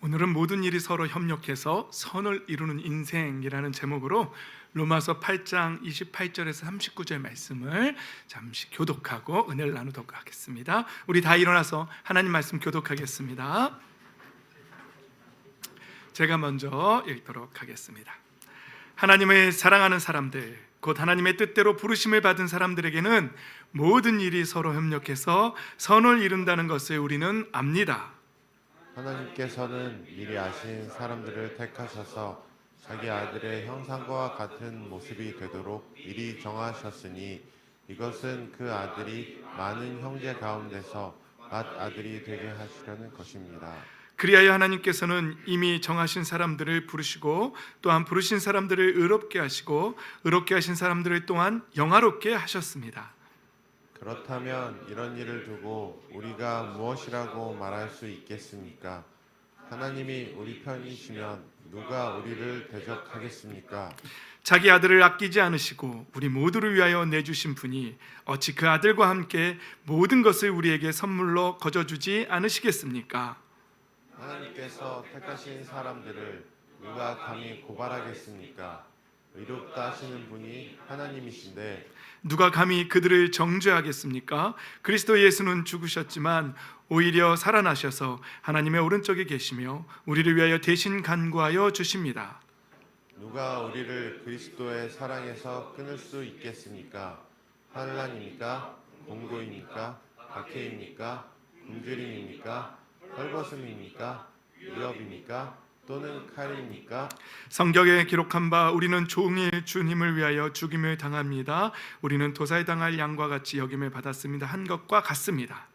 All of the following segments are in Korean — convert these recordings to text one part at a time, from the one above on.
오늘은 모든 일이 서로 협력해서 선을 이루는 인생이라는 제목으로 로마서 8장 28절에서 39절 말씀을 잠시 교독하고 은혜를 나누도록 하겠습니다. 우리 다 일어나서 하나님 말씀 교독하겠습니다. 제가 먼저 읽도록 하겠습니다. 하나님의 사랑하는 사람들, 곧 하나님의 뜻대로 부르심을 받은 사람들에게는 모든 일이 서로 협력해서 선을 이룬다는 것을 우리는 압니다. 하나님께서는 미리 아신 사람들을 택하셔서 자기 아들의 형상과 같은 모습이 되도록 미리 정하셨으니 이것은 그 아들이 많은 형제 가운데서 맏아들이 되게 하시려는 것입니다. 그리하여 하나님께서는 이미 정하신 사람들을 부르시고 또한 부르신 사람들을 의롭게 하시고 의롭게 하신 사람들을 또한 영화롭게 하셨습니다. 그렇다면 이런 일을 두고 우리가 무엇이라고 말할 수 있겠습니까? 하나님이 우리 편이시면 누가 우리를 대적하겠습니까? 자기 아들을 아끼지 않으시고 우리 모두를 위하여 내주신 분이 어찌 그 아들과 함께 모든 것을 우리에게 선물로 거저주지 않으시겠습니까? 하나님께서 택하신 사람들을 누가 감히 고발하겠습니까? 의롭다 하시는 분이 하나님이신데 누가 감히 그들을 정죄하겠습니까? 그리스도 예수는 죽으셨지만 오히려 살아나셔서 하나님의 오른쪽에 계시며 우리를 위하여 대신 간구하여 주십니다. 누가 우리를 그리스도의 사랑에서 끊을 수 있겠습니까? 환난입니까? 공고입니까? 박해입니까? 굶주림입니까? 헐벗음입니까? 위협입니까? 또는 칼입니까? 성경에 기록한 바 우리는 종일 주님을 위하여 죽임을 당합니다. 우리는 도살당할 양과 같이 여김을 받았습니다. 한 것과 같습니다.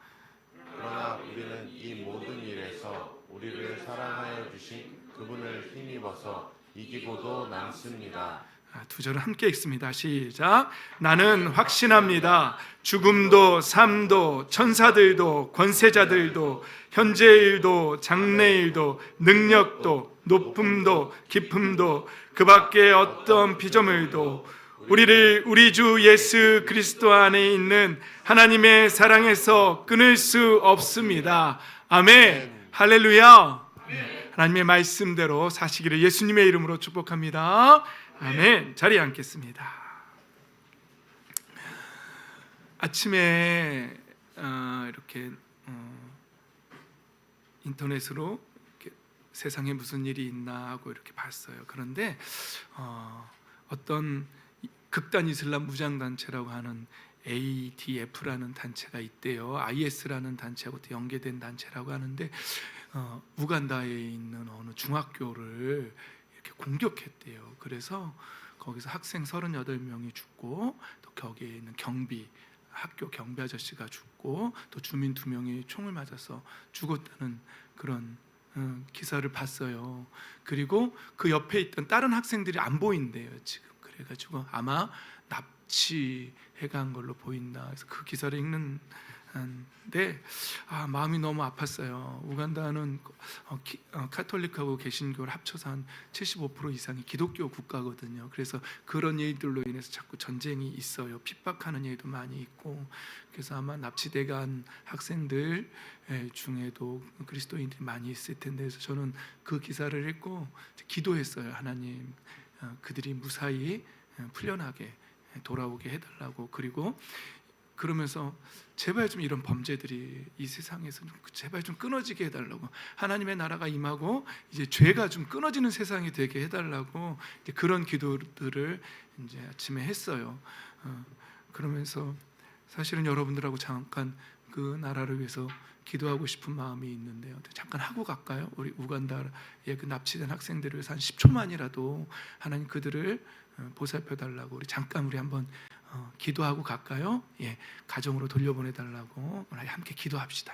그러나 우리는 이 모든 일에서 우리를 사랑하여 주신 그분을 힘입어서 이기고도 남습니다. 두 절을 함께 읽습니다. 시작. 나는 확신합니다. 죽음도 삶도 천사들도 권세자들도 현재일도 장래일도 능력도 높음도 깊음도 그 밖에 어떤 피조물도 우리를 우리 주 예수 그리스도 안에 있는 하나님의 사랑에서 끊을 수 없습니다. 아멘. 할렐루야. 하나님의 말씀대로 사시기를 예수님의 이름으로 축복합니다. 아멘. 자리에 앉겠습니다. 아침에 이렇게 인터넷으로 이렇게 세상에 무슨 일이 있나 하고 이렇게 봤어요. 그런데 어떤 극단 이슬람 무장 단체라고 하는 ADF라는 단체가 있대요. IS라는 단체하고 연계된 단체라고 하는데 우간다에 있는 어느 중학교를 이렇게 공격했대요. 그래서 거기서 학생 38명이 죽고 또 거기에 있는 학교 경비 아저씨가 죽고 또 주민 2명이 총을 맞아서 죽었다는 그런 기사를 봤어요. 그리고 그 옆에 있던 다른 학생들이 안 보인대요 지금. 그래가지고 아마 납치해간 걸로 보인다. 그래서 그 기사를 읽는데 마음이 너무 아팠어요. 우간다는 카톨릭하고 개신교를 합쳐서 한 75% 이상이 기독교 국가거든요. 그래서 그런 일들로 인해서 자꾸 전쟁이 있어요. 핍박하는 일도 많이 있고. 그래서 아마 납치돼간 학생들 중에도 그리스도인들이 많이 있을 텐데, 그래서 저는 그 기사를 읽고 기도했어요. 하나님, 그들이 무사히 풀려나게 돌아오게 해달라고. 그리고 그러면서 제발 좀 이런 범죄들이 이 세상에서 좀 제발 좀 끊어지게 해달라고, 하나님의 나라가 임하고 이제 죄가 좀 끊어지는 세상이 되게 해달라고 그런 기도들을 이제 아침에 했어요. 그러면서 사실은 여러분들하고 잠깐 그 나라를 위해서 기도하고 싶은 마음이 있는데요. 잠깐 하고 갈까요? 우리 우간다의 그 납치된 학생들을 위해서 한 10초만이라도 하나님 그들을 보살펴 달라고 우리 한번 기도하고 갈까요? 예, 가정으로 돌려보내 달라고 함께 기도합시다.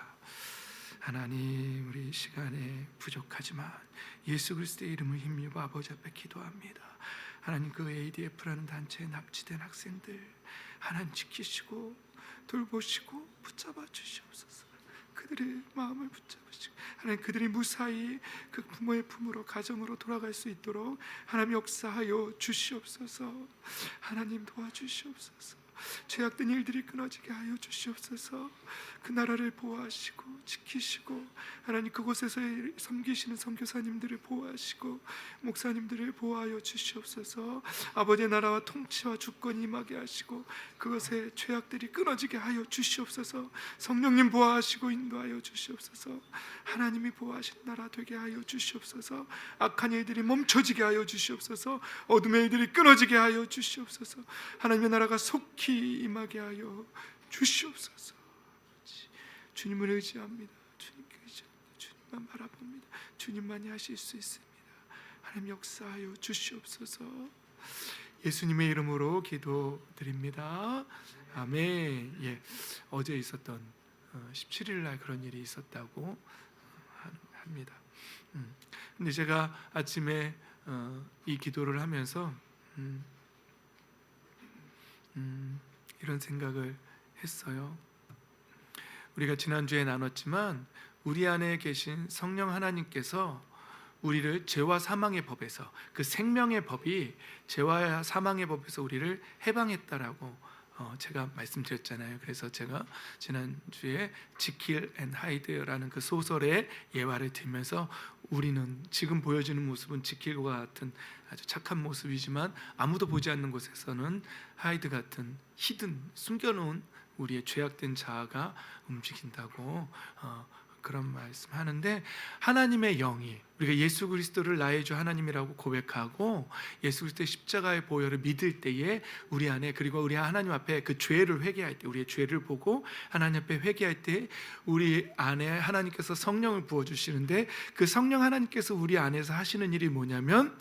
하나님, 우리 시간에 부족하지만 예수 그리스도의 이름을 힘입어 아버지 앞에 기도합니다. 하나님, 그 ADF라는 단체에 납치된 학생들 하나님 지키시고 돌보시고 붙잡아 주시옵소서. 그들의 마음을 붙잡으시고 하나님, 그들이 무사히 그 부모의 품으로 가정으로 돌아갈 수 있도록 하나님 역사하여 주시옵소서. 하나님 도와주시옵소서. 죄악된 일들이 끊어지게 하여 주시옵소서. 그 나라를 보호하시고 지키시고 하나님 그곳에서 섬기시는 선교사님들을 보호하시고 목사님들을 보호하여 주시옵소서. 아버지의 나라와 통치와 주권이 임하게 하시고 그것의 죄악들이 끊어지게 하여 주시옵소서. 성령님 보호하시고 인도하여 주시옵소서. 하나님이 보호하신 나라 되게 하여 주시옵소서. 악한 일들이 멈춰지게 하여 주시옵소서. 어둠의 일들이 끊어지게 하여 주시옵소서. 하나님의 나라가 속히 임하게 하여 주시옵소서. 주님을 의지합니다. 주님께 의지합니다. 주님만 바라봅니다. 주님만이 하실 수 있습니다. 하나님 역사하여 주시옵소서. 예수님의 이름으로 기도드립니다. 아멘. 예, 어제 있었던 17일 날 그런 일이 있었다고 합니다. 근데 제가 아침에 이 기도를 하면서 이런 생각을 했어요. 우리가 지난주에 나눴지만 우리 안에 계신 성령 하나님께서 우리를 죄와 사망의 법에서, 그 생명의 법이 죄와 사망의 법에서 우리를 해방했다라고 제가 말씀드렸잖아요. 그래서 제가 지난주에 지킬 앤 하이드라는 그 소설의 예화를 들면서 우리는 지금 보여지는 모습은 지킬과 같은 아주 착한 모습이지만 아무도 보지 않는 곳에서는 하이드 같은 히든, 숨겨놓은 우리의 죄악된 자아가 움직인다고 그런 말씀하는데, 하나님의 영이, 우리가 예수 그리스도를 나의 주 하나님이라고 고백하고 예수 그리스도의 십자가의 보혈을 믿을 때에 우리 안에, 그리고 우리 하나님 앞에 그 죄를 회개할 때, 우리의 죄를 보고 하나님 앞에 회개할 때 우리 안에 하나님께서 성령을 부어주시는데, 그 성령 하나님께서 우리 안에서 하시는 일이 뭐냐면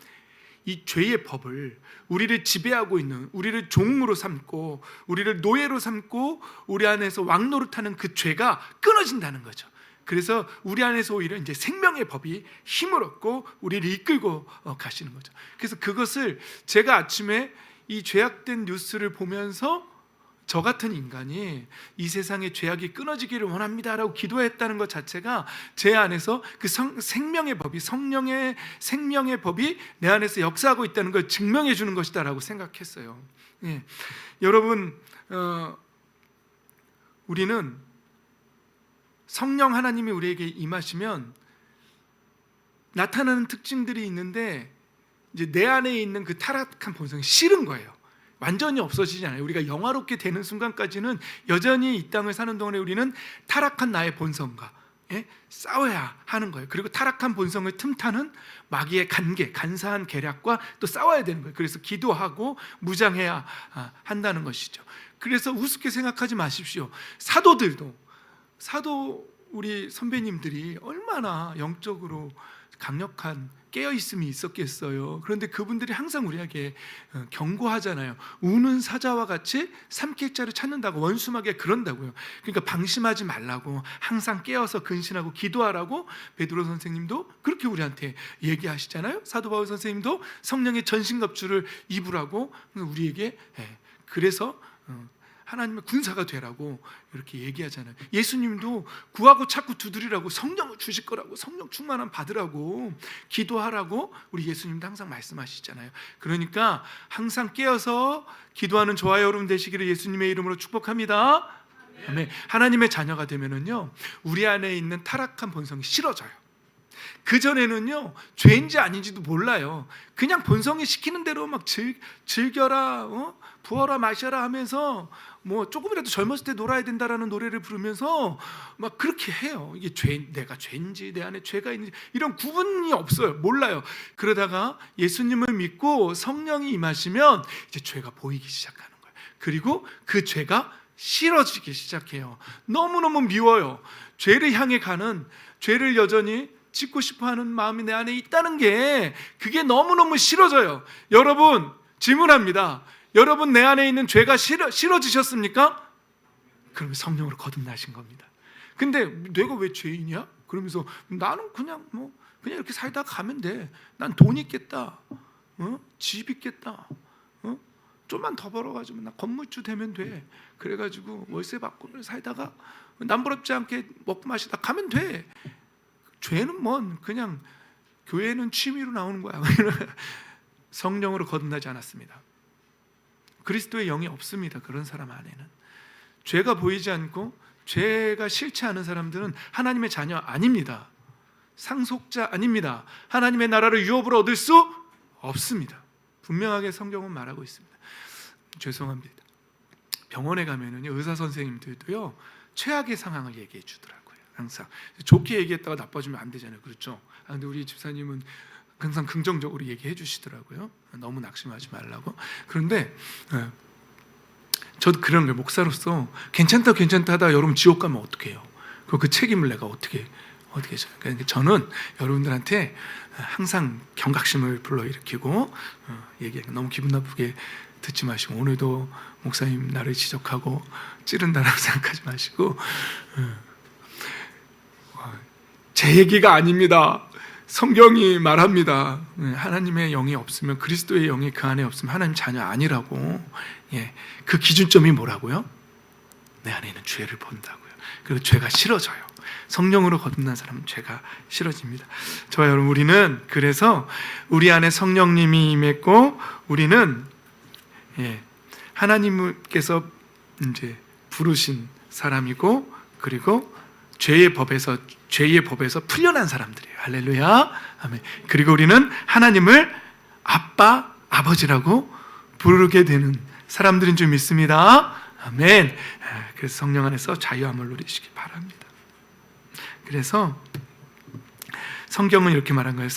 이 죄의 법을, 우리를 지배하고 있는, 우리를 종으로 삼고 우리를 노예로 삼고 우리 안에서 왕노릇하는 그 죄가 끊어진다는 거죠. 그래서 우리 안에서 오히려 이제 생명의 법이 힘을 얻고 우리를 이끌고 가시는 거죠. 그래서 그것을 제가 아침에 이 죄악된 뉴스를 보면서 저 같은 인간이 이 세상의 죄악이 끊어지기를 원합니다라고 기도했다는 것 자체가 제 안에서 그 생명의 법이, 성령의 생명의 법이 내 안에서 역사하고 있다는 걸 증명해 주는 것이다라고 생각했어요. 예. 여러분, 우리는 성령 하나님이 우리에게 임하시면 나타나는 특징들이 있는데, 이제 내 안에 있는 그 타락한 본성이 싫은 거예요. 완전히 없어지지 않아요. 우리가 영화롭게 되는 순간까지는 여전히 이 땅을 사는 동안에 우리는 타락한 나의 본성과 싸워야 하는 거예요. 그리고 타락한 본성을 틈타는 마귀의 간사한 계략과 또 싸워야 되는 거예요. 그래서 기도하고 무장해야 한다는 것이죠. 그래서 우습게 생각하지 마십시오. 사도 우리 선배님들이 얼마나 영적으로 강력한 깨어있음이 있었겠어요. 그런데 그분들이 항상 우리에게 경고하잖아요. 우는 사자와 같이 삼킬 자를 찾는다고, 원수마게 그런다고요. 그러니까 방심하지 말라고, 항상 깨어서 근신하고 기도하라고 베드로 선생님도 그렇게 우리한테 얘기하시잖아요. 사도 바울 선생님도 성령의 전신갑주를 입으라고 우리에게, 그래서 하나님의 군사가 되라고 이렇게 얘기하잖아요. 예수님도 구하고 찾고 두드리라고, 성령을 주실 거라고, 성령 충만함 받으라고, 기도하라고 우리 예수님도 항상 말씀하시잖아요. 그러니까 항상 깨어서 기도하는 저와 여러분 되시기를 예수님의 이름으로 축복합니다. 아멘. 하나님의 자녀가 되면은요, 우리 안에 있는 타락한 본성이 싫어져요. 그전에는요, 죄인지 아닌지도 몰라요. 그냥 본성이 시키는 대로 막 즐겨라, 부어라 마셔라 하면서 뭐 조금이라도 젊었을 때 놀아야 된다라는 노래를 부르면서 막 그렇게 해요. 이게 내가 죄인지 내 안에 죄가 있는지 이런 구분이 없어요. 몰라요. 그러다가 예수님을 믿고 성령이 임하시면 이제 죄가 보이기 시작하는 거예요. 그리고 그 죄가 싫어지기 시작해요. 너무너무 미워요. 죄를 향해 가는, 죄를 여전히 짓고 싶어하는 마음이 내 안에 있다는 게, 그게 너무너무 싫어져요. 여러분, 질문합니다. 여러분, 내 안에 있는 죄가 싫어지셨습니까? 그러면 성령으로 거듭나신 겁니다. 근데 내가 왜 죄인이야? 그러면서 나는 그냥 이렇게 살다 가면 돼. 난 돈 있겠다, 집 있겠다, 좀만 더 벌어가지고 나 건물주 되면 돼. 그래가지고 월세 받고 살다가 남부럽지 않게 먹고 마시다 가면 돼. 죄는 그냥 교회는 취미로 나오는 거야. 성령으로 거듭나지 않았습니다. 그리스도의 영이 없습니다. 그런 사람 안에는 죄가 보이지 않고 죄가 싫지 않은 사람들은 하나님의 자녀 아닙니다. 상속자 아닙니다. 하나님의 나라를 유업으로 얻을 수 없습니다. 분명하게 성경은 말하고 있습니다. 죄송합니다. 병원에 가면은요, 의사 선생님들도요 최악의 상황을 얘기해 주더라고요. 항상 좋게 얘기했다가 나빠지면 안 되잖아요. 그렇죠? 근데 우리 집사님은 항상 긍정적으로 얘기해 주시더라고요. 너무 낙심하지 말라고. 그런데 저도 그런 게 목사로서 괜찮다 하다가 여러분 지옥 가면 어떡해요? 그 책임을 내가 어떻게 져요? 그러니까 저는 여러분들한테 항상 경각심을 불러일으키고 얘기해. 너무 기분 나쁘게 듣지 마시고, 오늘도 목사님 나를 지적하고 찌른다라고 생각하지 마시고, 제 얘기가 아닙니다. 성경이 말합니다. 하나님의 영이 없으면, 그리스도의 영이 그 안에 없으면 하나님 자녀 아니라고. 그 기준점이 뭐라고요? 내 안에 있는 죄를 본다고요. 그리고 죄가 싫어져요. 성령으로 거듭난 사람은 죄가 싫어집니다. 저와 여러분, 우리는 그래서 우리 안에 성령님이 임했고, 우리는 하나님께서 이제 부르신 사람이고, 그리고 죄의 법에서 풀려난 사람들이에요. 할렐루야, 아멘. 그리고 우리는 하나님을 아빠, 아버지라고 부르게 되는 사람들인 줄 믿습니다. 아멘. 그래서 성령 안에서 자유함을 누리시기 바랍니다. 그래서 성경은 이렇게 말한 거예요.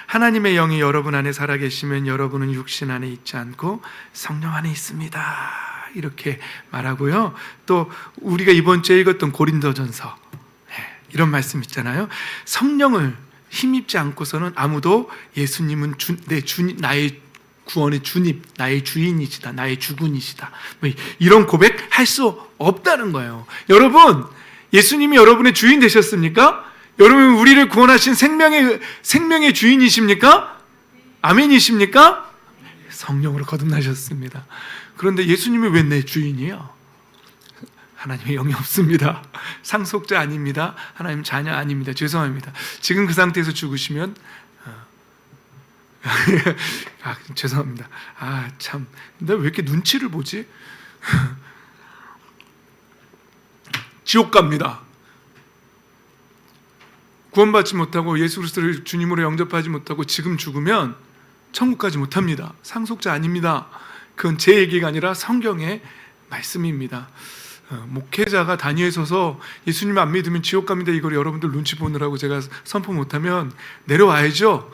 하나님의 영이 여러분 안에 살아계시면 여러분은 육신 안에 있지 않고 성령 안에 있습니다. 이렇게 말하고요. 또 우리가 이번 주에 읽었던 고린도전서, 이런 말씀 있잖아요. 성령을 힘입지 않고서는 아무도 예수님은 나의 구원의 주님, 나의 주인이시다, 나의 주군이시다, 이런 고백할 수 없다는 거예요. 여러분, 예수님이 여러분의 주인 되셨습니까? 여러분, 우리를 구원하신 생명의 주인이십니까? 아멘이십니까? 성령으로 거듭나셨습니다. 그런데 예수님이 왜 내 주인이에요? 하나님의 영이 없습니다. 상속자 아닙니다. 하나님 자녀 아닙니다. 죄송합니다. 지금 그 상태에서 죽으시면 죄송합니다. 참, 내가 왜 이렇게 눈치를 보지? 지옥 갑니다. 구원받지 못하고 예수 그리스도를 주님으로 영접하지 못하고 지금 죽으면 천국 가지 못합니다. 상속자 아닙니다. 그건 제 얘기가 아니라 성경의 말씀입니다. 목회자가 단위에 서서 예수님 안 믿으면 지옥 갑니다, 이걸 여러분들 눈치 보느라고 제가 선포 못하면 내려와야죠.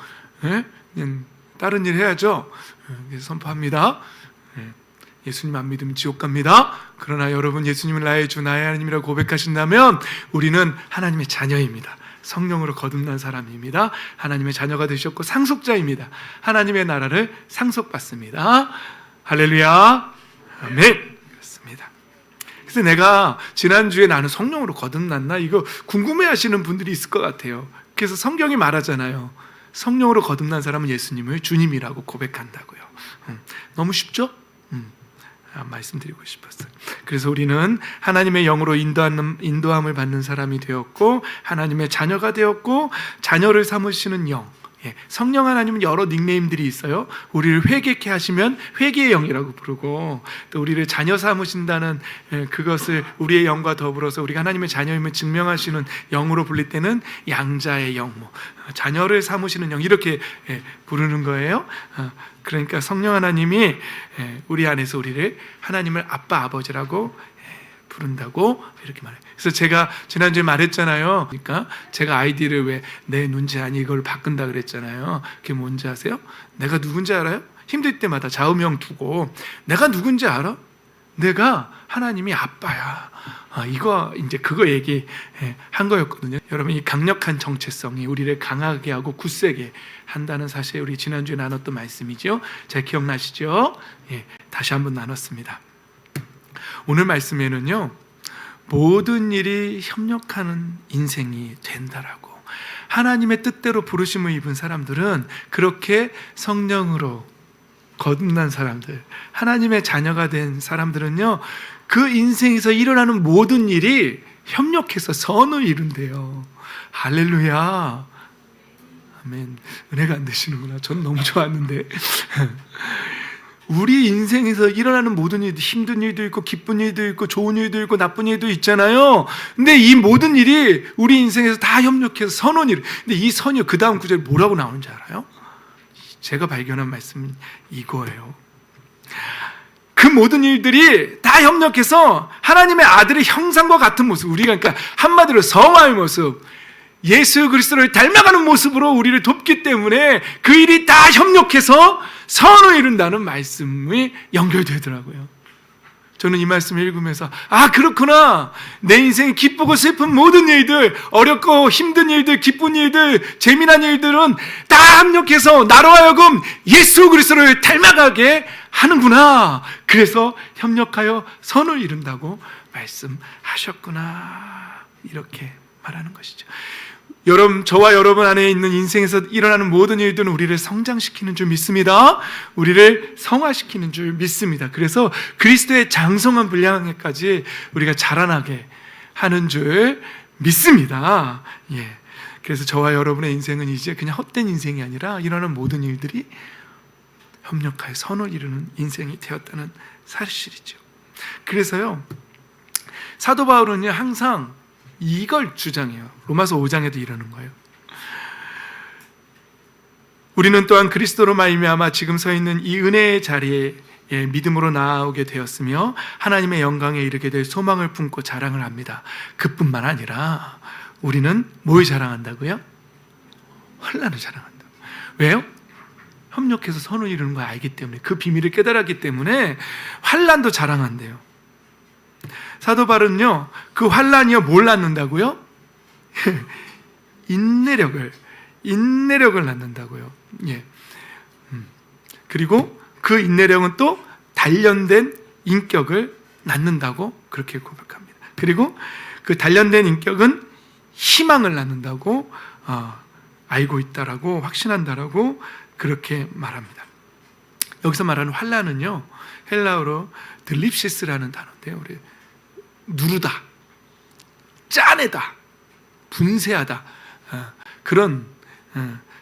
그냥 다른 일 해야죠. 그래서 선포합니다. 예수님 안 믿으면 지옥 갑니다. 그러나 여러분, 예수님을 나의 주, 나의 하나님이라고 고백하신다면 우리는 하나님의 자녀입니다. 성령으로 거듭난 사람입니다. 하나님의 자녀가 되셨고 상속자입니다. 하나님의 나라를 상속받습니다. 할렐루야, 아멘. 그렇습니다. 그래서 내가 지난주에 나는 성령으로 거듭났나, 이거 궁금해하시는 분들이 있을 것 같아요. 그래서 성경이 말하잖아요. 성령으로 거듭난 사람은 예수님을 주님이라고 고백한다고요. 너무 쉽죠? 말씀드리고 싶었어요. 그래서 우리는 하나님의 영으로 인도함을 받는 사람이 되었고, 하나님의 자녀가 되었고, 자녀를 삼으시는 영, 성령 하나님은 여러 닉네임들이 있어요. 우리를 회개케 하시면 회개의 영이라고 부르고, 또 우리를 자녀 삼으신다는 그것을 우리의 영과 더불어서 우리가 하나님의 자녀임을 증명하시는 영으로 불릴 때는 양자의 영, 자녀를 삼으시는 영, 이렇게 부르는 거예요. 그러니까 성령 하나님이 우리 안에서 우리를 하나님을 아빠, 아버지라고 부른다고 이렇게 말해요. 그래서 제가 지난주에 말했잖아요. 그러니까 제가 아이디를 왜 내 눈치 아니 이걸 바꾼다 그랬잖아요. 그게 뭔지 아세요? 내가 누군지 알아요? 힘들 때마다 좌우명 두고 내가 누군지 알아? 내가 하나님이 아빠야. 이거 이제 그거 얘기한 거였거든요. 여러분, 이 강력한 정체성이 우리를 강하게 하고 굳세게 한다는 사실, 우리 지난주에 나눴던 말씀이죠. 잘 기억나시죠? 다시 한번 나눴습니다. 오늘 말씀에는요, 모든 일이 협력하는 인생이 된다라고, 하나님의 뜻대로 부르심을 입은 사람들은, 그렇게 성령으로 거듭난 사람들, 하나님의 자녀가 된 사람들은요, 그 인생에서 일어나는 모든 일이 협력해서 선을 이룬대요. 할렐루야, 아멘. 은혜가 안 되시는구나. 전 너무 좋았는데. 우리 인생에서 일어나는 모든 일도 힘든 일도 있고 기쁜 일도 있고 좋은 일도 있고 나쁜 일도 있잖아요. 근데 이 모든 일이 우리 인생에서 다 협력해서 선한 일. 근데 이 선이 그 다음 구절에 뭐라고 나오는지 알아요? 제가 발견한 말씀은 이거예요. 그 모든 일들이 다 협력해서 하나님의 아들의 형상과 같은 모습, 우리가 그러니까 한마디로 성화의 모습, 예수 그리스도를 닮아가는 모습으로 우리를 돕기 때문에 그 일이 다 협력해서 선을 이룬다는 말씀이 연결되더라고요. 저는 이 말씀을 읽으면서 그렇구나, 내 인생에 기쁘고 슬픈 모든 일들, 어렵고 힘든 일들, 기쁜 일들, 재미난 일들은 다 합력해서 나로 하여금 예수 그리스도를 닮아가게 하는구나. 그래서 협력하여 선을 이룬다고 말씀하셨구나, 이렇게 말하는 것이죠. 여러분, 저와 여러분 안에 있는 인생에서 일어나는 모든 일들은 우리를 성장시키는 줄 믿습니다. 우리를 성화시키는 줄 믿습니다. 그래서 그리스도의 장성한 분량에까지 우리가 자라나게 하는 줄 믿습니다. 예. 그래서 저와 여러분의 인생은 이제 그냥 헛된 인생이 아니라 일어나는 모든 일들이 협력하여 선을 이루는 인생이 되었다는 사실이죠. 그래서요, 사도 바울은요 항상 이걸 주장해요. 로마서 5장에도 이러는 거예요. 우리는 또한 그리스도로 말미암아 지금 서 있는 이 은혜의 자리에 믿음으로 나아오게 되었으며 하나님의 영광에 이르게 될 소망을 품고 자랑을 합니다. 그뿐만 아니라 우리는 뭘 자랑한다고요? 환난을 자랑한다. 왜요? 협력해서 선을 이루는 걸 알기 때문에, 그 비밀을 깨달았기 때문에 환난도 자랑한대요. 사도 바울은요, 그 환난이요 뭘 낳는다고요? 인내력을 낳는다고요. 예. 그리고 그 인내력은 또 단련된 인격을 낳는다고 그렇게 고백합니다. 그리고 그 단련된 인격은 희망을 낳는다고 알고 있다라고, 확신한다라고 그렇게 말합니다. 여기서 말하는 환난은요, 헬라어로 들립시스라는 단어인데요, 우리 누르다, 짜내다, 분쇄하다, 그런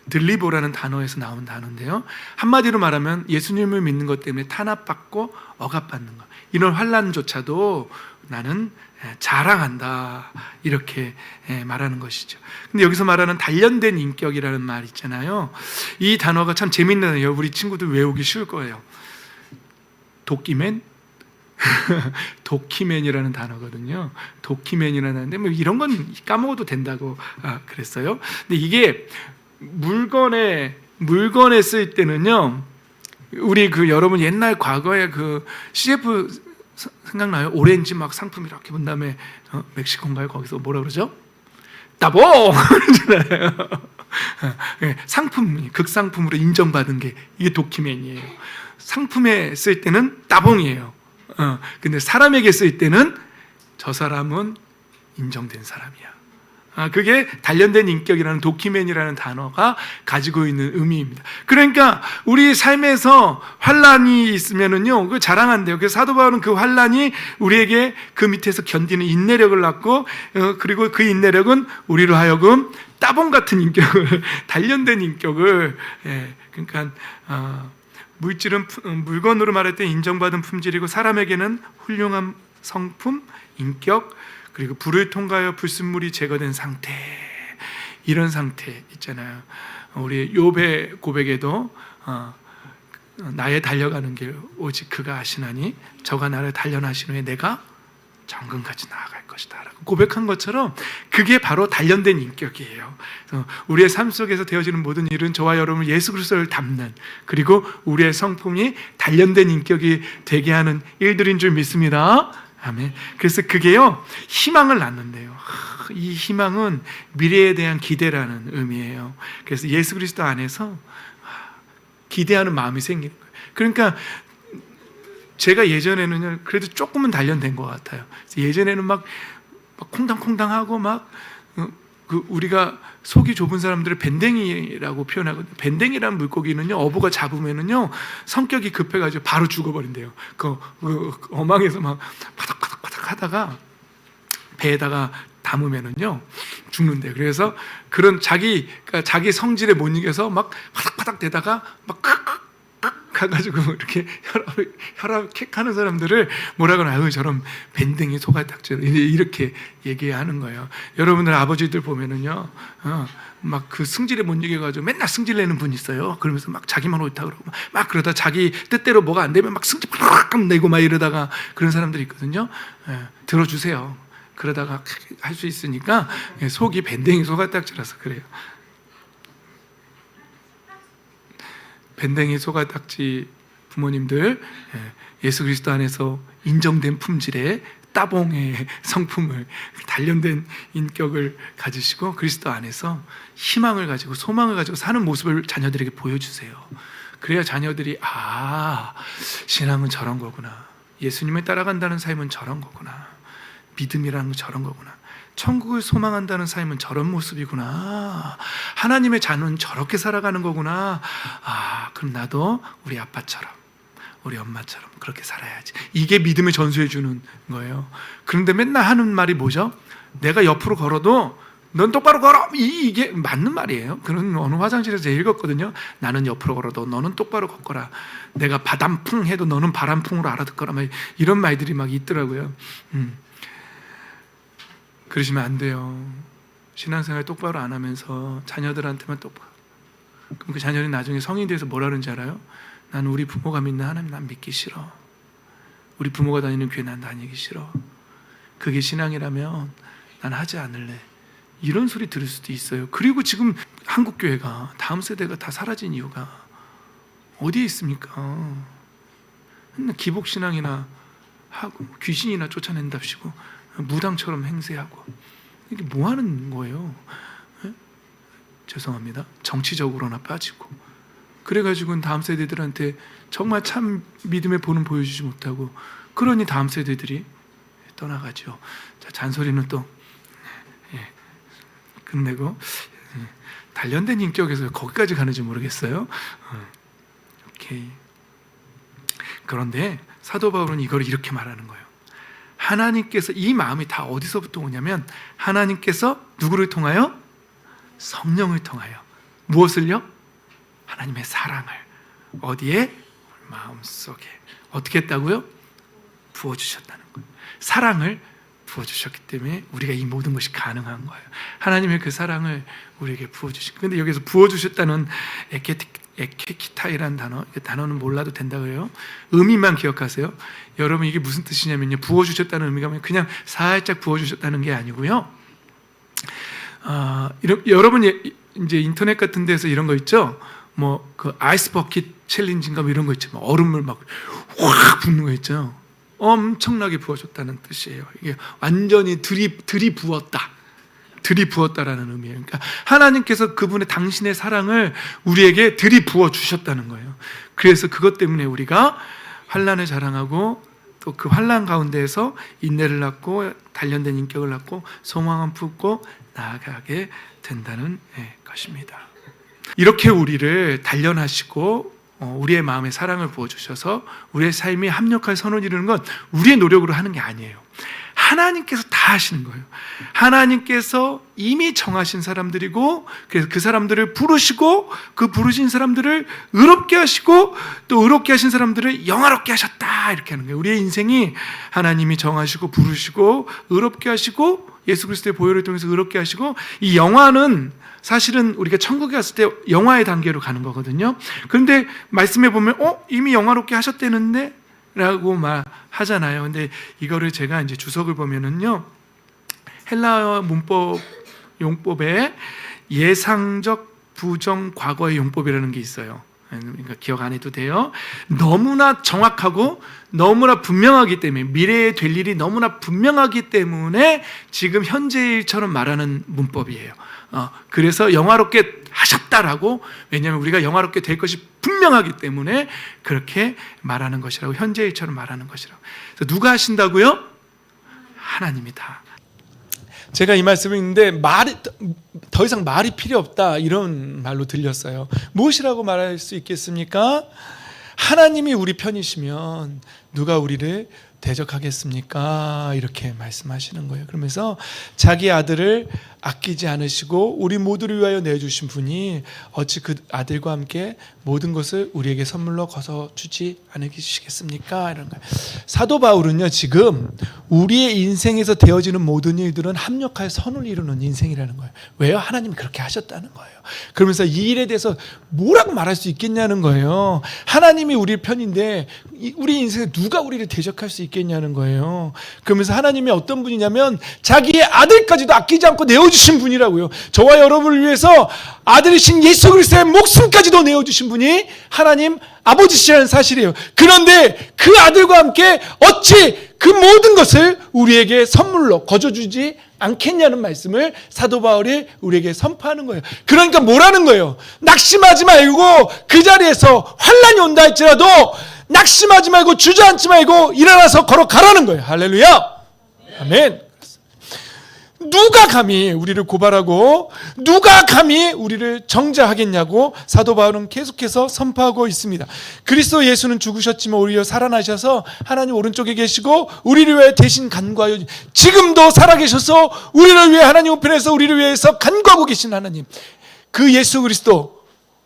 들리보라는 단어에서 나온 단어인데요, 한마디로 말하면 예수님을 믿는 것 때문에 탄압받고 억압받는 것, 이런 환난조차도 나는 자랑한다, 이렇게 말하는 것이죠. 근데 여기서 말하는 단련된 인격이라는 말 있잖아요. 이 단어가 참 재밌네요. 우리 친구들 외우기 쉬울 거예요. 도끼맨, 도키맨이라는 단어거든요. 도키맨이라는 단어인데 뭐 이런 건 까먹어도 된다고 그랬어요. 근데 이게 물건에 쓸 때는요, 우리 여러분 옛날 과거에 그 CF 생각나요? 오렌지 막 상품 이렇게 본 다음에 멕시코인가요? 거기서 뭐라 그러죠? 따봉! 그러잖아요. 상품, 극상품으로 인정받은 게 이게 도키맨이에요. 상품에 쓸 때는 따봉이에요. 근데 사람에게 쓸 때는 저 사람은 인정된 사람이야. 그게 단련된 인격이라는 도키맨이라는 단어가 가지고 있는 의미입니다. 그러니까 우리 삶에서 환란이 있으면은요, 그 자랑한대요. 그래서 사도 바울은 그 환란이 우리에게 그 밑에서 견디는 인내력을 낳고, 그리고 그 인내력은 우리로 하여금 따봉 같은 인격을, 단련된 인격을, 그러니까 물질은 물건으로 말할 때 인정받은 품질이고 사람에게는 훌륭한 성품, 인격, 그리고 불을 통과하여 불순물이 제거된 상태, 이런 상태 있잖아요. 우리 욥의 고백에도 나의 달려가는 길 오직 그가 아시나니 저가 나를 단련하신 후에 내가 정금같이 나아갈 것이다 라고 고백한 것처럼 그게 바로 단련된 인격이에요. 우리의 삶 속에서 되어지는 모든 일은 저와 여러분 예수 그리스도를 닮는, 그리고 우리의 성품이 단련된 인격이 되게 하는 일들인 줄 믿습니다. 아멘. 그래서 그게요, 희망을 낳는데요. 이 희망은 미래에 대한 기대라는 의미예요. 그래서 예수 그리스도 안에서 기대하는 마음이 생기는 거예요. 그러니까 제가 예전에는 그래도 조금은 단련된 것 같아요. 예전에는 막 콩당콩당하고 우리가 속이 좁은 사람들을 밴댕이라고 표현하거든요. 밴댕이라는 물고기는요, 어부가 잡으면은요 성격이 급해가지고 바로 죽어버린대요. 그 어망에서 막 파닥파닥파닥 하다가 배에다가 담으면은요 죽는데요. 그래서 그런 자기 성질에 못 이겨서 막 파닥파닥 대다가 막 가가지고 이렇게 혈압 킥하는 사람들을 뭐라고 하나, 저런 밴댕이 소갈딱지로 이렇게 얘기하는 거예요. 여러분들 아버지들 보면은요, 막 그 승질에 못 이겨가지고 맨날 승질 내는 분 있어요. 그러면서 막 자기만 옳다 그러고 막 그러다 자기 뜻대로 뭐가 안 되면 막 승질 팍 내고 막 이러다가 그런 사람들이 있거든요. 들어주세요. 그러다가 할 수 있으니까 속이 밴댕이 소갈딱지라서 그래요. 밴댕이 소갈딱지 부모님들, 예수 그리스도 안에서 인정된 품질의 따봉의 성품을, 단련된 인격을 가지시고 그리스도 안에서 희망을 가지고 소망을 가지고 사는 모습을 자녀들에게 보여주세요. 그래야 자녀들이 신앙은 저런 거구나, 예수님을 따라간다는 삶은 저런 거구나, 믿음이라는 건 저런 거구나, 천국을 소망한다는 삶은 저런 모습이구나, 하나님의 자녀는 저렇게 살아가는 거구나, 그럼 나도 우리 아빠처럼 우리 엄마처럼 그렇게 살아야지. 이게 믿음의 전수해 주는 거예요. 그런데 맨날 하는 말이 뭐죠? 내가 옆으로 걸어도 넌 똑바로 걸어! 이게 맞는 말이에요. 그런 어느 화장실에서 읽었거든요. 나는 옆으로 걸어도 너는 똑바로 걷거라. 내가 바람풍 해도 너는 바람풍으로 알아듣거라. 이런 말들이 막 있더라고요. 그러시면 안 돼요. 신앙생활 똑바로 안 하면서 자녀들한테만 똑바로. 그럼 그 자녀는 나중에 성인이 돼서 뭐라 그러는지 알아요? 나는 우리 부모가 믿는 하나님 난 믿기 싫어. 우리 부모가 다니는 교회 난 다니기 싫어. 그게 신앙이라면 난 하지 않을래. 이런 소리 들을 수도 있어요. 그리고 지금 한국 교회가 다음 세대가 다 사라진 이유가 어디에 있습니까? 맨날 기복신앙이나 하고 귀신이나 쫓아낸답시고 무당처럼 행세하고 이게 뭐 하는 거예요? 죄송합니다. 정치적으로나 빠지고 그래가지고는 다음 세대들한테 정말 참 믿음의 본을 보여주지 못하고 그러니 다음 세대들이 떠나가죠. 자, 잔소리는 또 끝내고 단련된 인격에서 거기까지 가는지 모르겠어요. 오케이. 그런데 사도 바울은 이걸 이렇게 말하는 거예요. 하나님께서 이 마음이 다 어디서부터 오냐면 하나님께서 누구를 통하여? 성령을 통하여. 무엇을요? 하나님의 사랑을 어디에? 마음속에. 어떻게 했다고요? 부어주셨다는 거예요. 사랑을 부어주셨기 때문에 우리가 이 모든 것이 가능한 거예요. 하나님의 그 사랑을 우리에게 부어주신. 근데 여기서 부어주셨다는 에케키타이라는 단어, 이 단어는 몰라도 된다고 해요. 의미만 기억하세요. 여러분 이게 무슨 뜻이냐면요, 부어주셨다는 의미가 그냥 살짝 부어주셨다는 게 아니고요. 여러분 이제 인터넷 같은 데서 이런 거 있죠. 뭐 그 아이스 버킷 챌린지인가 뭐 이런 거 있죠. 얼음물 막 확 붓는 거 있죠. 엄청나게 부어줬다는 뜻이에요. 이게 완전히 들이부었다라는 의미예요. 그러니까 하나님께서 그분의 당신의 사랑을 우리에게 들이부어 주셨다는 거예요. 그래서 그것 때문에 우리가 환난을 자랑하고 또 그 환난 가운데에서 인내를 낳고 단련된 인격을 낳고 소망을 품고 나아가게 된다는 것입니다. 이렇게 우리를 단련하시고 우리의 마음에 사랑을 부어주셔서 우리의 삶이 합력할 선을 이루는 건 우리의 노력으로 하는 게 아니에요. 하나님께서 다 하시는 거예요. 하나님께서 이미 정하신 사람들이고 그래서 그 사람들을 부르시고 그 부르신 사람들을 의롭게 하시고 또 의롭게 하신 사람들을 영화롭게 하셨다 이렇게 하는 거예요. 우리의 인생이 하나님이 정하시고 부르시고 의롭게 하시고 예수 그리스도의 보혈을 통해서 의롭게 하시고 이 영화는 사실은 우리가 천국에 갔을 때 영화의 단계로 가는 거거든요. 그런데 말씀해 보면 이미 영화롭게 하셨다는데 라고 말하잖아요. 근데 이거를 제가 이제 주석을 보면은요, 헬라어 문법 용법에 예상적 부정 과거의 용법이라는 게 있어요. 그러니까 기억 안 해도 돼요. 너무나 정확하고 너무나 분명하기 때문에 미래에 될 일이 너무나 분명하기 때문에 지금 현재의 일처럼 말하는 문법이에요. 그래서 영화롭게 하셨다라고, 왜냐하면 우리가 영화롭게 될 것이 분명하기 때문에 그렇게 말하는 것이라고, 현재의 일처럼 말하는 것이라고. 그래서 누가 하신다고요? 하나님이다. 제가 이 말씀을 했는데 더 이상 말이 필요 없다 이런 말로 들렸어요. 무엇이라고 말할 수 있겠습니까? 하나님이 우리 편이시면 누가 우리를 대적하겠습니까? 이렇게 말씀하시는 거예요. 그러면서 자기 아들을 아끼지 않으시고 우리 모두를 위하여 내주신 분이 어찌 그 아들과 함께 모든 것을 우리에게 선물로 거둬 주지 않으시겠습니까? 이런 거예요. 사도 바울은요, 지금 우리의 인생에서 되어지는 모든 일들은 합력하여 선을 이루는 인생이라는 거예요. 왜요? 하나님이 그렇게 하셨다는 거예요. 그러면서 이 일에 대해서 뭐라고 말할 수 있겠냐는 거예요. 하나님이 우리 편인데 우리 인생에 누가 우리를 대적할 수 있겠냐는 거예요. 그러면서 하나님이 어떤 분이냐면 자기의 아들까지도 아끼지 않고 내어주신 분이라고요. 저와 여러분을 위해서 아들이신 예수 그리스도의 목숨까지도 내어주신 분이 하나님 아버지시라는 사실이에요. 그런데 그 아들과 함께 어찌 그 모든 것을 우리에게 선물로 거저주지 않겠냐는 말씀을 사도 바울이 우리에게 선포하는 거예요. 그러니까 뭐라는 거예요? 낙심하지 말고 그 자리에서 환난이 온다 할지라도 낙심하지 말고 주저앉지 말고 일어나서 걸어가라는 거예요. 할렐루야. 아멘. 누가 감히 우리를 고발하고 누가 감히 우리를 정죄하겠냐고 사도 바울은 계속해서 선포하고 있습니다. 그리스도 예수는 죽으셨지만 오히려 살아나셔서 하나님 오른쪽에 계시고 우리를 위해 대신 간구하여 지금도 살아계셔서 우리를 위해 하나님 우편에서 우리를 위해서 간구하고 계신 하나님, 그 예수 그리스도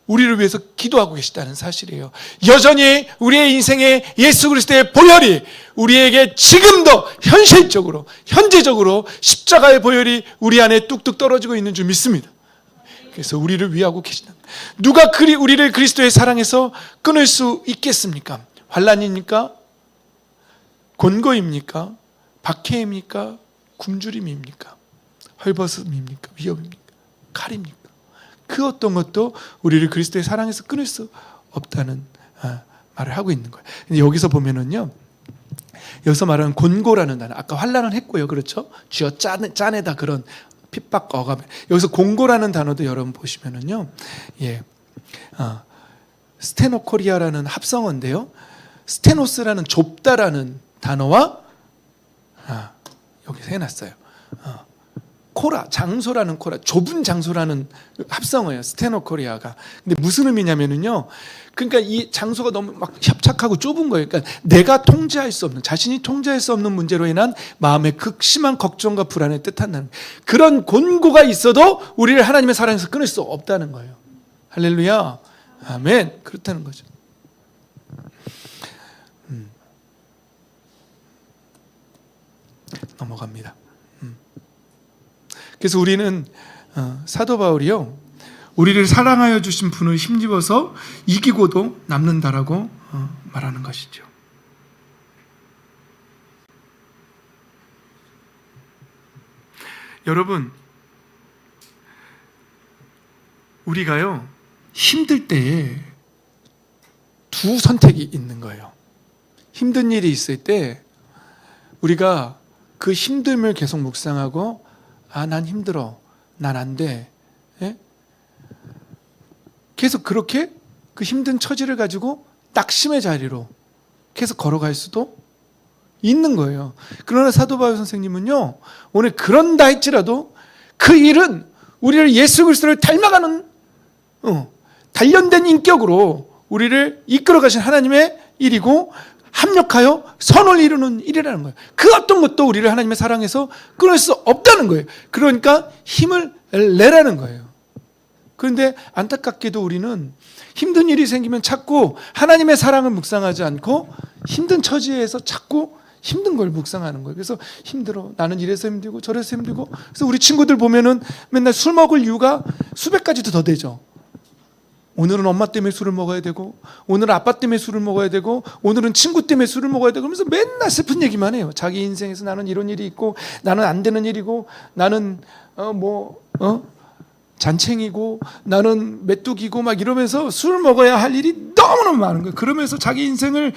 우리를 위해서 기도하고 계시다는 사실이에요. 여전히 우리의 인생에 예수 그리스도의 보혈이 우리에게 지금도 현실적으로 현재적으로 십자가의 보혈이 우리 안에 뚝뚝 떨어지고 있는 줄 믿습니다. 그래서 우리를 위하고 계시다. 누가 우리를 그리스도의 사랑에서 끊을 수 있겠습니까? 환난입니까? 곤고입니까? 박해입니까? 굶주림입니까? 헐벗음입니까? 위협입니까? 칼입니까? 그 어떤 것도 우리를 그리스도의 사랑에서 끊을 수 없다는 말을 하고 있는 거예요. 근데 여기서 보면은요, 여기서 말하는 곤고라는 단어, 아까 환난은 했고요, 그렇죠? 쥐어 짜내다 그런 핍박 억압. 여기서 곤고라는 단어도 여러분 보시면은요, 스테노코리아라는 합성어인데요, 스테노스라는 좁다라는 단어와 여기서 해놨어요. 코라, 장소라는 코라, 좁은 장소라는 합성어예요. 스테노코리아가. 근데 무슨 의미냐면은요, 그러니까 이 장소가 너무 막 협착하고 좁은 거예요. 그러니까 내가 통제할 수 없는, 자신이 통제할 수 없는 문제로 인한 마음의 극심한 걱정과 불안을 뜻한다는 그런 곤고가 있어도 우리를 하나님의 사랑에서 끊을 수 없다는 거예요. 할렐루야. 아멘. 그렇다는 거죠. 넘어갑니다. 그래서 우리는 사도 바울이요, 우리를 사랑하여 주신 분을 힘입어서 이기고도 남는다라고 말하는 것이죠. 여러분, 우리가요 힘들 때에 두 선택이 있는 거예요. 힘든 일이 있을 때 우리가 그 힘듦을 계속 묵상하고 난 힘들어, 난 안 돼, 계속 그렇게 그 힘든 처지를 가지고 낙심의 자리로 계속 걸어갈 수도 있는 거예요. 그러나 사도 바울 선생님은요, 오늘 그런다 할지라도 그 일은 우리를 예수 그리스도를 닮아가는 단련된 인격으로 우리를 이끌어 가신 하나님의 일이고 합력하여 선을 이루는 일이라는 거예요. 그 어떤 것도 우리를 하나님의 사랑에서 끊을 수 없다는 거예요. 그러니까 힘을 내라는 거예요. 그런데 안타깝게도 우리는 힘든 일이 생기면 자꾸 하나님의 사랑을 묵상하지 않고 힘든 처지에서 자꾸 힘든 걸 묵상하는 거예요. 그래서 힘들어, 나는 이래서 힘들고 저래서 힘들고. 그래서 우리 친구들 보면은 맨날 술 먹을 이유가 수백 가지도 더 되죠. 오늘은 엄마 때문에 술을 먹어야 되고, 오늘은 아빠 때문에 술을 먹어야 되고, 오늘은 친구 때문에 술을 먹어야 되고, 그러면서 맨날 슬픈 얘기만 해요. 자기 인생에서 나는 이런 일이 있고, 나는 안 되는 일이고, 나는 잔챙이고, 나는 메뚜기고 막 이러면서 술 먹어야 할 일이 너무너무 많은 거예요. 그러면서 자기 인생을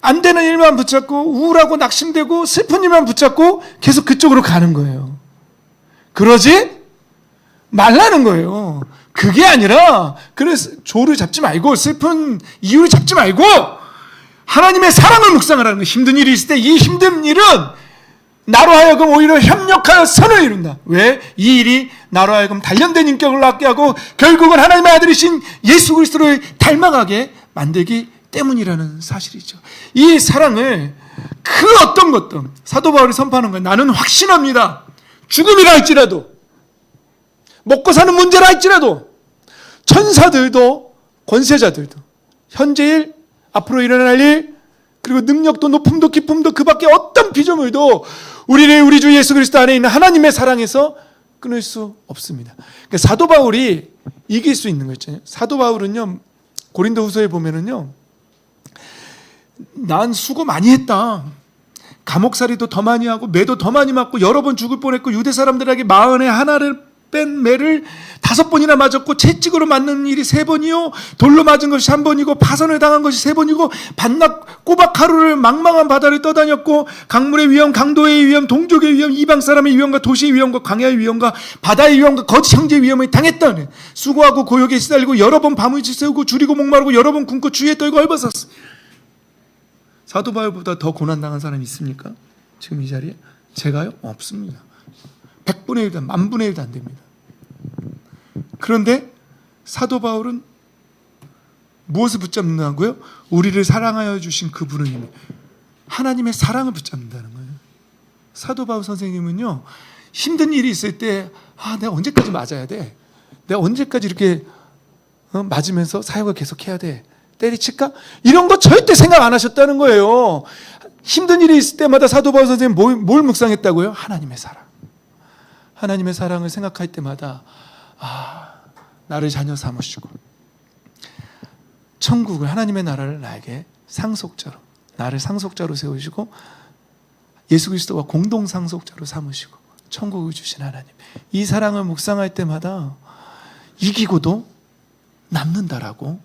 안 되는 일만 붙잡고 우울하고 낙심되고 슬픈 일만 붙잡고 계속 그쪽으로 가는 거예요. 그러지 말라는 거예요. 그게 아니라, 그래서 조를 잡지 말고 슬픈 이유를 잡지 말고 하나님의 사랑을 묵상하라는 거예요. 힘든 일이 있을 때 이 힘든 일은 나로 하여금 오히려 협력하여 선을 이룬다. 왜? 이 일이 나로 하여금 단련된 인격을 갖게 하고 결국은 하나님의 아들이신 예수 그리스도를 닮아가게 만들기 때문이라는 사실이죠. 이 사랑을 그 어떤 것도 사도 바울이 선포하는 거예요. 나는 확신합니다. 죽음이라 할지라도, 먹고 사는 문제라 할지라도, 천사들도 권세자들도 현재일, 앞으로 일어날 일, 그리고 능력도 높음도 기쁨도 그 밖에 어떤 피조물도 우리를 우리 주 예수 그리스도 안에 있는 하나님의 사랑에서 끊을 수 없습니다. 그러니까 사도 바울이 이길 수 있는 거 있잖아요. 사도 바울은요, 고린도후서에 보면은요, 난 수고 많이 했다. 감옥살이도 더 많이 하고 매도 더 많이 맞고 여러 번 죽을 뻔했고 유대 사람들에게 마흔에 하나를 뺀 매를 5번이나 맞았고 채찍으로 맞는 일이 3번이요, 돌로 맞은 것이 1번이고 파선을 당한 것이 3번이고 반낮 꼬박 하루를 망망한 바다를 떠다녔고 강물의 위험, 강도의 위험, 동족의 위험, 이방 사람의 위험과 도시의 위험과 광야의 위험과 바다의 위험과 거짓 형제의 위험을 당했다. 수고하고 고역에 시달리고 여러 번 밤을 지새우고 줄이고 목마르고 여러 번 굶고 주위에 떨고 헐벗었어. 사도 바울보다 더 고난당한 사람이 있습니까? 지금 이 자리에? 제가요? 없습니다. 100분의 1도, 10,000분의 1도 안 됩니다. 그런데 사도 바울은 무엇을 붙잡는다고요? 우리를 사랑하여 주신 그분을, 하나님의 사랑을 붙잡는다는 거예요. 사도 바울 선생님은요, 힘든 일이 있을 때 내가 언제까지 맞아야 돼? 내가 언제까지 이렇게 맞으면서 사역을 계속해야 돼? 때리칠까? 이런 거 절대 생각 안 하셨다는 거예요. 힘든 일이 있을 때마다 사도 바울 선생님 뭘 묵상했다고요? 하나님의 사랑. 하나님의 사랑을 생각할 때마다 나를 자녀 삼으시고 천국을, 하나님의 나라를 나에게 상속자로, 나를 상속자로 세우시고 예수 그리스도와 공동 상속자로 삼으시고 천국을 주신 하나님, 이 사랑을 묵상할 때마다 이기고도 남는다라고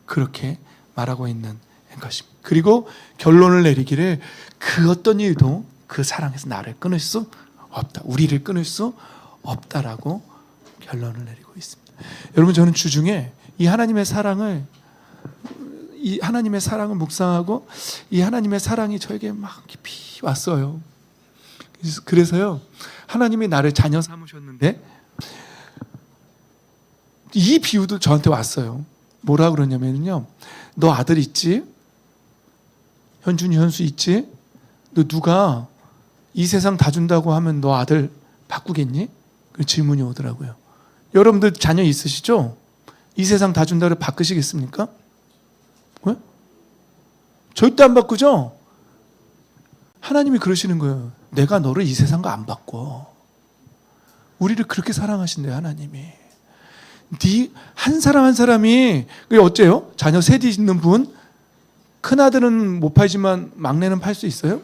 그렇게 말하고 있는 것입니다. 그리고 결론을 내리기를 그 어떤 일도 그 사랑에서 나를 끊을 수 없다, 우리를 끊을 수 없다라고 결론을 내리고 있습니다. 여러분, 저는 주중에 이 하나님의 사랑을 묵상하고 이 하나님의 사랑이 저에게 막 깊이 왔어요. 그래서요, 하나님이 나를 자녀 삼으셨는데 이 비유도 저한테 왔어요. 뭐라 그러냐면요, 너 아들 있지? 현준이, 현수 있지? 너 누가 이 세상 다 준다고 하면 너 아들 바꾸겠니? 그 질문이 오더라고요. 여러분들 자녀 있으시죠? 이 세상 다 준다고 바꾸시겠습니까? 왜? 절대 안 바꾸죠? 하나님이 그러시는 거예요. 내가 너를 이 세상과 안 바꿔. 우리를 그렇게 사랑하신대요, 하나님이. 한 사람 한 사람이, 그게 어째요? 자녀 셋 있는 분, 큰아들은 못 팔지만 막내는 팔 수 있어요?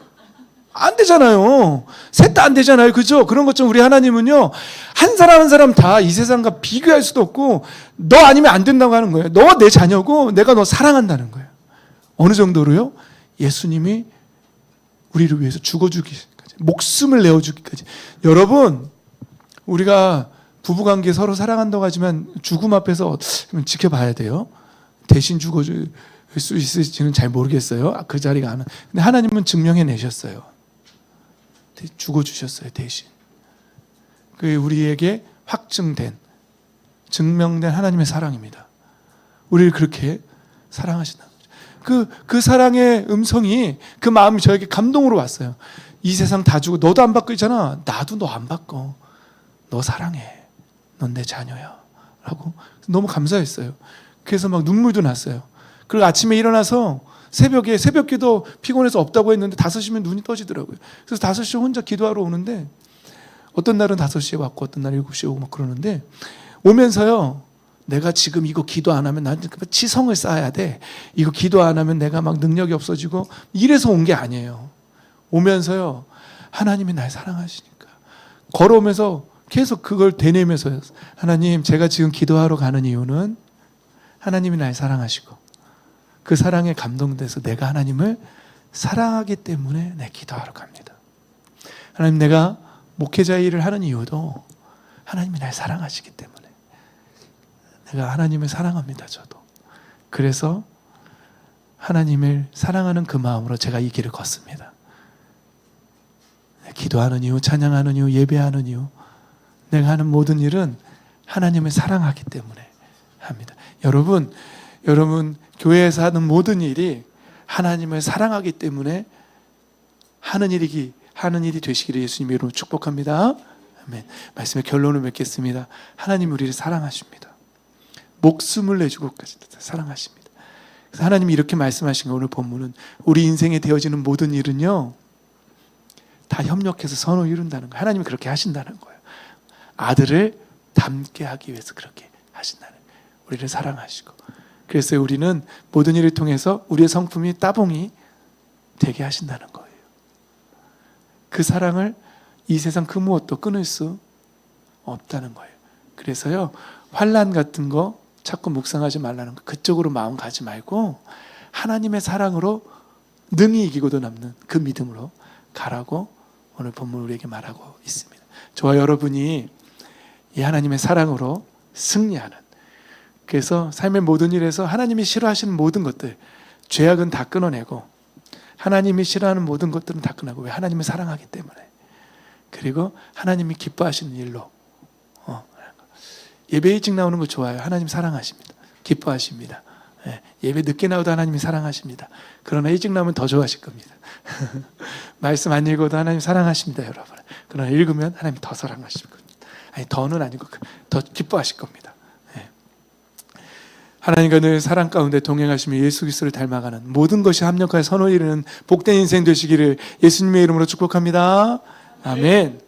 안 되잖아요. 셋 다 안 되잖아요. 그죠? 그런 것처럼 우리 하나님은요, 한 사람 한 사람 다 이 세상과 비교할 수도 없고, 너 아니면 안 된다고 하는 거예요. 너가 내 자녀고 내가 너 사랑한다는 거예요. 어느 정도로요? 예수님이 우리를 위해서 죽어주기까지, 목숨을 내어주기까지. 여러분, 우리가 부부관계 서로 사랑한다고 하지만 죽음 앞에서 지켜봐야 돼요. 대신 죽어줄 수 있을지는 잘 모르겠어요. 그 자리가 안. 근데 하나님은 증명해내셨어요. 죽어주셨어요, 대신. 그게 우리에게 확증된, 증명된 하나님의 사랑입니다. 우리를 그렇게 사랑하신다. 그 사랑의 음성이, 그 마음이 저에게 감동으로 왔어요. 이 세상 다 주고 너도 안 바꿔 있잖아. 나도 너 안 바꿔. 너 사랑해. 넌 내 자녀야. 라고 너무 감사했어요. 그래서 막 눈물도 났어요. 그리고 아침에 일어나서 새벽기도 피곤해서 없다고 했는데 5시면 눈이 떠지더라고요. 그래서 5시에 혼자 기도하러 오는데, 어떤 날은 5시에 왔고 어떤 날 7시에 오고 막 그러는데, 오면서요, 내가 지금 이거 기도 안 하면 나한테 지성을 쌓아야 돼. 이거 기도 안 하면 내가 막 능력이 없어지고, 이래서 온 게 아니에요. 오면서요, 하나님이 날 사랑하시니까. 걸어오면서 계속 그걸 되뇌면서요. 하나님, 제가 지금 기도하러 가는 이유는 하나님이 날 사랑하시고 그 사랑에 감동돼서 내가 하나님을 사랑하기 때문에 내 기도하러 갑니다. 하나님, 내가 목회자 일을 하는 이유도 하나님이 날 사랑하시기 때문에 내가 하나님을 사랑합니다. 저도. 그래서 하나님을 사랑하는 그 마음으로 제가 이 길을 걷습니다. 기도하는 이유, 찬양하는 이유, 예배하는 이유, 내가 하는 모든 일은 하나님을 사랑하기 때문에 합니다. 여러분 교회에서 하는 모든 일이 하나님을 사랑하기 때문에 하는 일이 되시기를 예수님의 이름으로 축복합니다. 아멘. 말씀의 결론을 맺겠습니다. 하나님 우리를 사랑하십니다. 목숨을 내주고까지 사랑하십니다. 그래서 하나님이 이렇게 말씀하신 거, 오늘 본문은 우리 인생에 되어지는 모든 일은요 다 협력해서 선을 이룬다는 거예요. 하나님이 그렇게 하신다는 거예요. 아들을 닮게 하기 위해서 그렇게 하신다는 거예요. 우리를 사랑하시고, 그래서 우리는 모든 일을 통해서 우리의 성품이 따봉이 되게 하신다는 거예요. 그 사랑을 이 세상 그 무엇도 끊을 수 없다는 거예요. 그래서요 환난 같은 거 자꾸 묵상하지 말라는 거, 그쪽으로 마음 가지 말고 하나님의 사랑으로 능히 이기고도 남는 그 믿음으로 가라고 오늘 본문 우리에게 말하고 있습니다. 저와 여러분이 이 하나님의 사랑으로 승리하는, 그래서 삶의 모든 일에서 하나님이 싫어하시는 모든 것들, 죄악은 다 끊어내고 하나님이 싫어하는 모든 것들은 다 끊어내고, 왜? 하나님을 사랑하기 때문에. 그리고 하나님이 기뻐하시는 일로 예배 일찍 나오는 거 좋아요. 하나님 사랑하십니다. 기뻐하십니다. 예배 늦게 나오도 하나님이 사랑하십니다. 그러나 일찍 나오면 더 좋아하실 겁니다. 말씀 안 읽어도 하나님 사랑하십니다, 여러분. 그러나 읽으면 하나님 더 사랑하실 겁니다. 아니, 더는 아니고 더 기뻐하실 겁니다. 하나님과 늘 사랑 가운데 동행하시며 예수 그리스도를 닮아가는, 모든 것이 합력하여 선을 이루는 복된 인생 되시기를 예수님의 이름으로 축복합니다. 아멘.